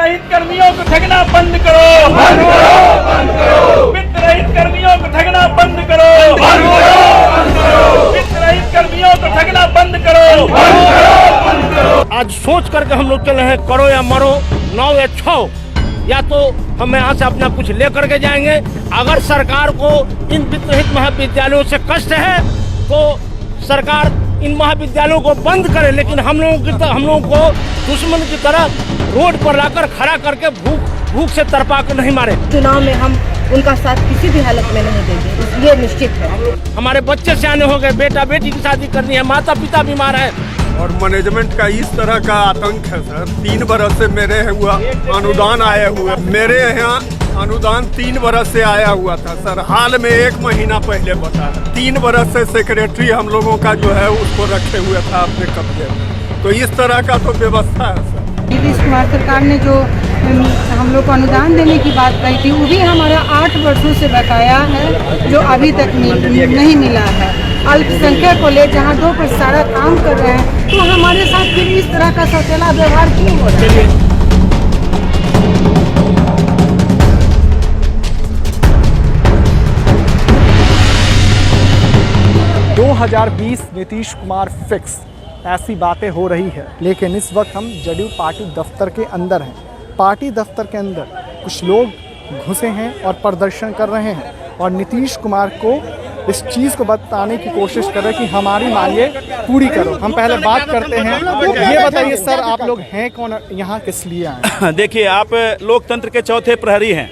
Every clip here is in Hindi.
रहित कर्मियों को ठगना बंद करो, बंद करो, बंद करो। वित्त रहित कर्मियों को ठगना बंद करो, बंद करो, बंद करो। वित्त रहित कर्मियों को ठगना बंद करो, बंद करो, बंद करो। आज सोच करके हम लोग चले हैं, करो या मरो, 9 या 6, या तो हम यहाँ से अपना कुछ लेकर के जाएंगे। अगर सरकार को इन वित्त रहित महाविद्यालयों से कष्ट है तो सरकार इन महाविद्यालयों को बंद करे, लेकिन हम लोगों को दुश्मन की तरह रोड पर लाकर खड़ा करके भूख से तड़पा कर नहीं मारे। चुनाव में हम उनका साथ किसी भी हालत में नहीं देंगे, ये निश्चित है। हमारे बच्चे सियाने हो गए, बेटा बेटी की शादी करनी है, माता पिता बीमार है और मैनेजमेंट का इस तरह का आतंक है सर। 3 बरस से मेरे हुआ अनुदान आया हुआ, मेरे यहाँ अनुदान 3 बरस से आया हुआ था सर, हाल में 1 महीना पहले बता। 3 बरस से सेक्रेटरी हम लोगों का जो है उसको रखे हुए था अपने कब्जे में। तो इस तरह का तो व्यवस्था है सर। नीतीश कुमार सरकार ने जो हम लोग को अनुदान देने की बात कही थी, वो भी हमारा 8 वर्षों से बकाया है, जो अभी तक नहीं मिला है। अल्पसंख्यक को ले जहाँ 2 पर सारा काम कर रहे हैं, तो हमारे साथ फिर इस तरह का सौतेला व्यवहार क्यों हो रहा है? 2020 नीतीश कुमार फिक्स, ऐसी बातें हो रही है। लेकिन इस वक्त हम जदयू पार्टी दफ्तर के अंदर हैं। पार्टी दफ्तर के अंदर कुछ लोग घुसे हैं और प्रदर्शन कर रहे हैं और नीतीश कुमार को इस चीज़ को बताने की कोशिश कर रहे हैं कि हमारी मांगे पूरी करो। हम पहले बात करते हैं, ये बताइए सर, आप लोग हैं कौन, यहाँ किस लिए आए? देखिए, आप लोकतंत्र के चौथे प्रहरी हैं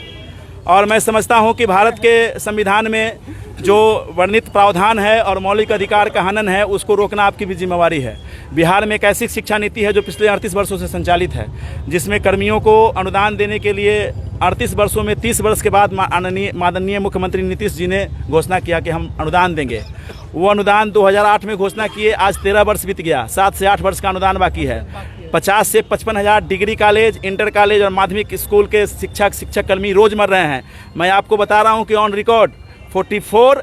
और मैं समझता हूँ कि भारत के संविधान में जो वर्णित प्रावधान है और मौलिक अधिकार का हनन है, उसको रोकना आपकी भी जिम्मेवारी है। बिहार में एक ऐसी शिक्षा नीति है जो पिछले 38 वर्षों से संचालित है, जिसमें कर्मियों को अनुदान देने के लिए 38 वर्षों में 30 वर्ष के बाद माननीय मुख्यमंत्री नीतीश जी ने घोषणा किया कि हम अनुदान देंगे। वो अनुदान 2008 में घोषणा किए, आज 13 वर्ष बीत गया, 7 से 8 वर्ष का अनुदान बाकी है। 50 से 55 हज़ार डिग्री कॉलेज, इंटर कॉलेज और माध्यमिक स्कूल के शिक्षक कर्मी रोज मर रहे हैं। मैं आपको बता रहा हूँ कि ऑन रिकॉर्ड 44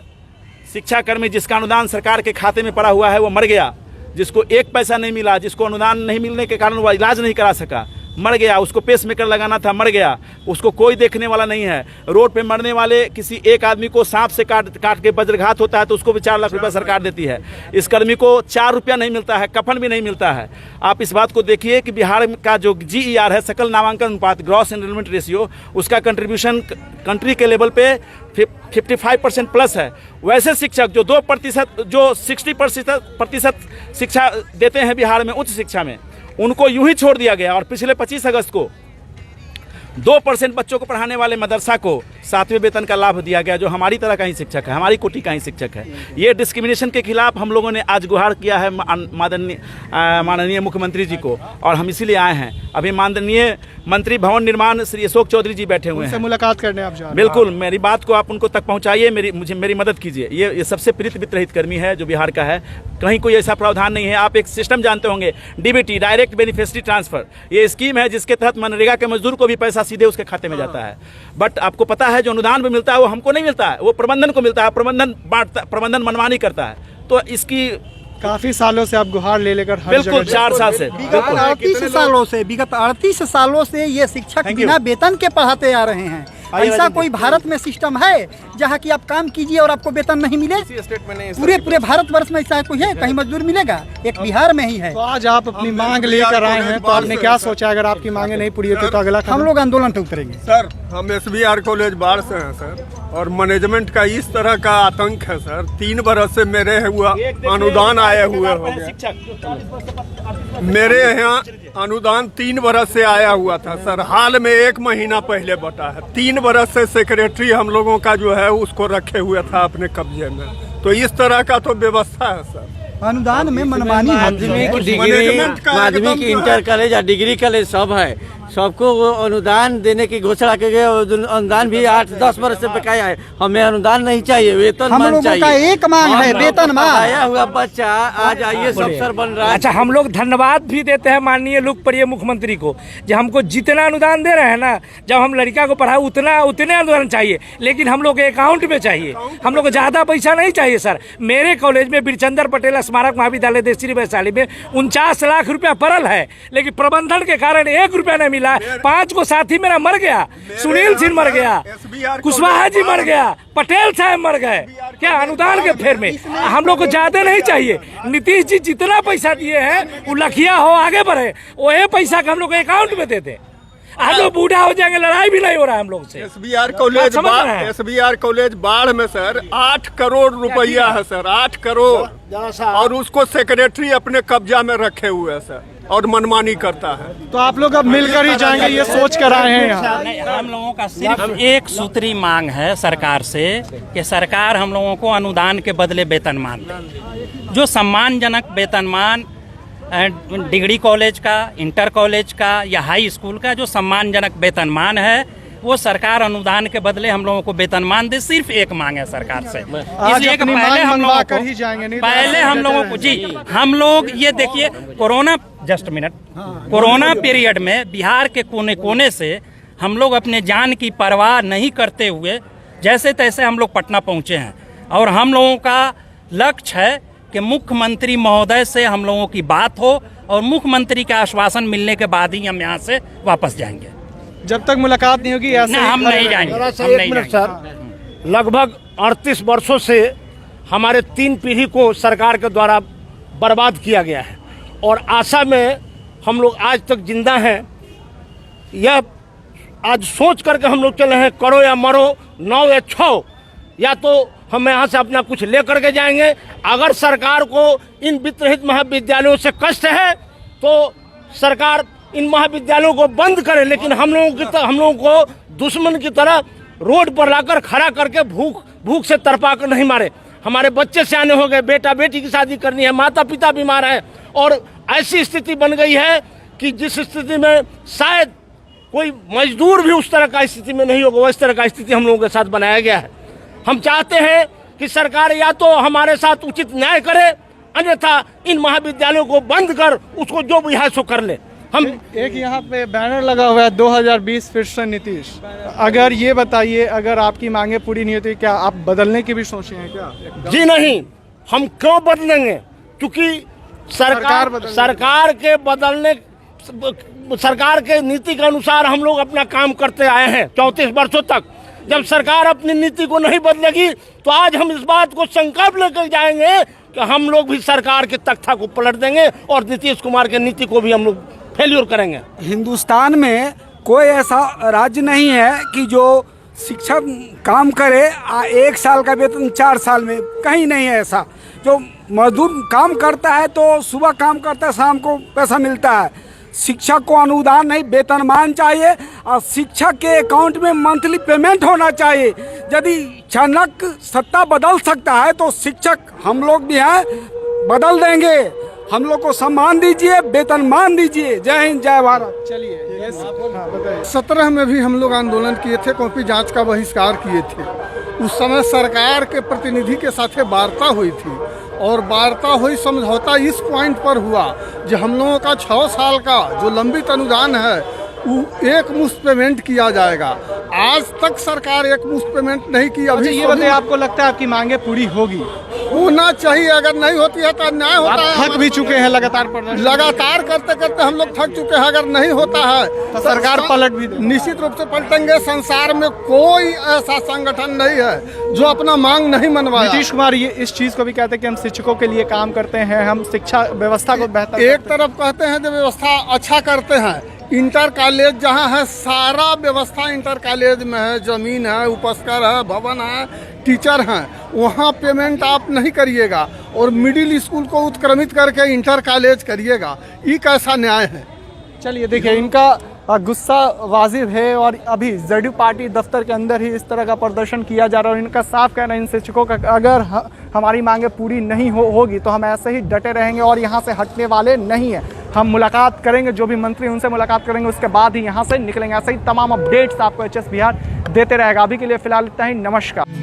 शिक्षाकर्मी जिसका अनुदान सरकार के खाते में पड़ा हुआ है वो मर गया, जिसको 1 पैसा नहीं मिला, जिसको अनुदान नहीं मिलने के कारण वो इलाज नहीं करा सका, मर गया। उसको पेसमेकर लगाना था, मर गया। उसको कोई देखने वाला नहीं है। रोड पे मरने वाले किसी एक आदमी को सांप से काट के वज्रघात होता है तो उसको भी 4 लाख रुपया सरकार देती है। इस कर्मी को 4 रुपया नहीं मिलता है, कफन भी नहीं मिलता है। आप इस बात को देखिए कि बिहार का जो GER है, सकल नामांकन अनुपात, ग्रॉस एनरोलमेंट रेशियो, उसका कंट्रीब्यूशन कंट्री के लेवल पे 55% प्लस है। वैसे शिक्षक जो 2% जो 60% शिक्षा देते हैं बिहार में उच्च शिक्षा में, उनको यूं ही छोड़ दिया गया। और पिछले 25 अगस्त को 2% बच्चों को पढ़ाने वाले मदरसा को 7वें वेतन का लाभ दिया गया, जो हमारी तरह का ही शिक्षक है, हमारी कोटि का ही शिक्षक है। ये डिस्क्रिमिनेशन के खिलाफ हम लोगों ने आज गुहार किया है माननीय मुख्यमंत्री जी को, और हम इसीलिए आए हैं। अभी माननीय मंत्री भवन निर्माण श्री अशोक चौधरी जी बैठे हुए हैं, मुलाकात करने आप जा रहे हैं? बिल्कुल, मेरी बात को आप उनको तक पहुंचाइए, मेरी मदद कीजिए। ये सबसे पीड़ित वित्त रहित कर्मी है जो बिहार का है, कहीं कोई ऐसा प्रावधान नहीं है। आप एक सिस्टम जानते होंगे, DBT, डायरेक्ट बेनिफिशियरी ट्रांसफर, ये स्कीम है जिसके तहत मनरेगा के मजदूर को भी पैसा सीधे उसके खाते में जाता है। बट आपको पता है जो अनुदान भी मिलता है वो हमको नहीं मिलता है, वो प्रबंधन को मिलता है। प्रबंधन मनमानी करता है। तो इसकी काफी सालों से आप गुहार लेकर बिल्कुल 4 साल से, विगत 38 सालों से ये शिक्षक बिना वेतन के पढ़ाते आ रहे हैं। ऐसा कोई भारत में सिस्टम है जहाँ की आप काम कीजिए और आपको वेतन नहीं मिले? पूरे भारतवर्ष में ऐसा कोई है? कहीं मजदूर मिलेगा? एक बिहार में ही है। तो आज आप अपनी मांग लेकर आए हैं, तो आपने क्या सोचा अगर आपकी मांगे नहीं पूरी होती तो अगला हम लोग आंदोलन पे उतरेंगे? सर, हम SBR कॉलेज बाढ़ से हैं सर, और मैनेजमेंट का इस तरह का आतंक है सर। 3 बरस से मेरे हुआ अनुदान आए हुए हो गए। मेरे यहाँ अनुदान 3 बरस से आया हुआ था सर, हाल में 1 महीना पहले बता है। 3 बरस से सेक्रेटरी हम लोगों का जो है उसको रखे हुए था अपने कब्जे में। तो इस तरह का तो व्यवस्था है सर। अनुदान में मनमानी, माध्यमिक इंटर कॉलेज या डिग्री कॉलेज सब है, सबको अनुदान देने की घोषणा की गई। अनुदान भी 8-10 वर्ष से बकाया है। हमें अनुदान नहीं चाहिए, वेतन हम लोगों का एक मांग है, वेतन मांग। आया हुआ बच्चा आज IAS अफसर बन रहा है। अच्छा, हम लोग धन्यवाद भी देते हैं माननीय लोकप्रिय मुख्यमंत्री को, जो हमको जितना अनुदान दे रहे हैं ना, जब हम लड़का को पढ़ाए उतने अनुदान चाहिए, लेकिन हम लोग के अकाउंट में चाहिए। हम लोग को ज़्यादा पैसा नहीं चाहिए सर। मेरे कॉलेज में बीरचंद्र पटेल स्मारक महाविद्यालय देसरी वैशाली में 49 लाख रुपया पड़ल है, लेकिन प्रबंधन के कारण 1 रुपया नहीं मिला, 5 को साथी मेरा मर गया, सुनील सिंह मर गया, कुशवाहा जी मर गया, पटेल साहब मर गए। क्या अनुदान के फेर में हम लोग को ज्यादा नहीं चाहिए। नीतीश जी जितना पैसा दिए हैं वो लखिया हो आगे बढ़े, वही पैसा का हम लोग अकाउंट में देते। हम लोग बूढ़ा हो जाएंगे, लड़ाई भी नहीं हो रहा है हम लोग से। SBR कॉलेज बाढ़ में सर 8 करोड़ रुपया है सर, 8 करोड़, और उसको सेक्रेटरी अपने कब्जा में रखे हुए है सर, और मनमानी करता है। तो आप लोग अब मिलकर ही जाएंगे, ये सोच कर आए हैं यहाँ? नहीं, हम लोगों का सिर्फ एक सूत्री मांग है सरकार से कि सरकार हम लोगों को अनुदान के बदले वेतनमान दे। जो सम्मानजनक वेतनमान डिग्री कॉलेज का, इंटर कॉलेज का या हाई स्कूल का जो सम्मानजनक वेतनमान है, वो सरकार अनुदान के बदले हम लोगों को वेतनमान दे। सिर्फ एक मांग है सरकार से, इसलिए कि पहले हम लोगों को हम लोग ये देखिए corona, just minute, corona period में बिहार के कोने कोने से हम लोग अपने जान की परवाह नहीं करते हुए जैसे तैसे हम लोग पटना पहुंचे हैं, और हम लोगों का लक्ष्य है कि मुख्यमंत्री महोदय से हम लोगों की बात हो और मुख्यमंत्री का आश्वासन मिलने के बाद ही हम यहाँ से वापस जाएंगे। जब तक मुलाकात नहीं होगी ऐसे हम नहीं जाएंगे। सर, लगभग 38 वर्षों से हमारे 3 पीढ़ी को सरकार के द्वारा बर्बाद किया गया है, और आशा में हम लोग आज तक जिंदा हैं। यह आज सोच करके हम लोग चले हैं, करो या मरो, 9 या 6, या तो हम यहाँ से अपना कुछ ले करके जाएंगे। अगर सरकार को इन वित्त रहित महाविद्यालयों से कष्ट है तो सरकार इन महाविद्यालयों को बंद करे, लेकिन हम लोगों को दुश्मन की तरह रोड पर लाकर खड़ा करके भूख से तड़पा कर नहीं मारे। हमारे बच्चे सियाने हो गए, बेटा बेटी की शादी करनी है, माता पिता बीमार है, और ऐसी स्थिति बन गई है कि जिस स्थिति में शायद कोई मजदूर भी उस तरह का स्थिति में नहीं होगा, इस तरह का स्थिति हम लोगों के साथ बनाया गया है। हम चाहते हैं कि सरकार या तो हमारे साथ उचित न्याय करे, अन्यथा इन महाविद्यालयों को बंद कर उसको जो भी है सो कर ले। हम एक यहाँ पे बैनर लगा हुआ है 2020 फिर से नीतीश। अगर ये बताइए, अगर आपकी मांगे पूरी नहीं होती क्या आप बदलने की भी सोचे हैं क्या? जी नहीं, हम क्यों बदलेंगे, क्योंकि सरकार के नीति के अनुसार हम लोग अपना काम करते आए हैं 34 वर्षों तक। जब सरकार अपनी नीति को नहीं बदलेगी तो आज हम इस बात को संकल्प लेकर जाएंगे कि हम लोग भी सरकार के तख्ता को पलट देंगे और नीतीश कुमार की नीति को भी हम लोग फेल्योर करेंगे। हिंदुस्तान में कोई ऐसा राज्य नहीं है कि जो शिक्षक काम करे 1 साल का वेतन 4 साल में, कहीं नहीं है ऐसा। जो मजदूर काम करता है तो सुबह काम करता है, शाम को पैसा मिलता है। शिक्षक को अनुदान नहीं, वेतनमान चाहिए, और शिक्षक के अकाउंट में मंथली पेमेंट होना चाहिए। यदि अचानक सत्ता बदल सकता है तो शिक्षक हम लोग भी हैं, बदल देंगे। हम लोग को सम्मान दीजिए, वेतनमान दीजिए। जय हिंद, जय भारत। चलिए 17 में भी हम लोग आंदोलन किए थे, कॉपी जांच का बहिष्कार किए थे। उस समय सरकार के प्रतिनिधि के साथ वार्ता हुई थी, और वार्ता हुई, समझौता इस पॉइंट पर हुआ जो हम लोगों का 6 साल का जो लंबित अनुदान है वो एक मुश्त पेमेंट किया जाएगा। आज तक सरकार एक मुश्त पेमेंट नहीं की। अभी ये बताइए, आपको लगता है आपकी मांगे पूरी होगी? होना चाहिए, अगर नहीं होती है तो अन्याय होता है। थक भी चुके हैं लगातार करते करते हम लोग थक चुके हैं। अगर नहीं होता है तो सरकार पलट भी निश्चित रूप से पलटेंगे। संसार में कोई ऐसा संगठन नहीं है जो अपना मांग नहीं मनवाया। नीतीश कुमार ये इस चीज को भी कहते हैं कि हम शिक्षकों के लिए काम करते हैं, हम शिक्षा व्यवस्था को बेहतर, एक तरफ कहते हैं जो व्यवस्था अच्छा करते हैं, इंटर कॉलेज जहाँ है सारा व्यवस्था इंटर कॉलेज में है, जमीन है, उपस्कर है, भवन है, टीचर हैं, वहाँ पेमेंट आप नहीं करिएगा और मिडिल स्कूल को उत्क्रमित करके इंटर कॉलेज करिएगा। ये कैसा न्याय है? चलिए देखिए, इनका गुस्सा वाजिब है और अभी जदयू पार्टी दफ्तर के अंदर ही इस तरह का प्रदर्शन किया जा रहा है और इनका साफ कहना है इन शिक्षकों का अगर हमारी मांगे पूरी नहीं होगी तो हम ऐसे ही डटे रहेंगे और यहाँ से हटने वाले नहीं हैं। हम मुलाकात करेंगे, जो भी मंत्री उनसे मुलाकात करेंगे, उसके बाद ही यहाँ से निकलेंगे। ऐसे ही तमाम अपडेट्स आपको HS बिहार देते रहेगा। अभी के लिए फिलहाल इतना ही, नमस्कार।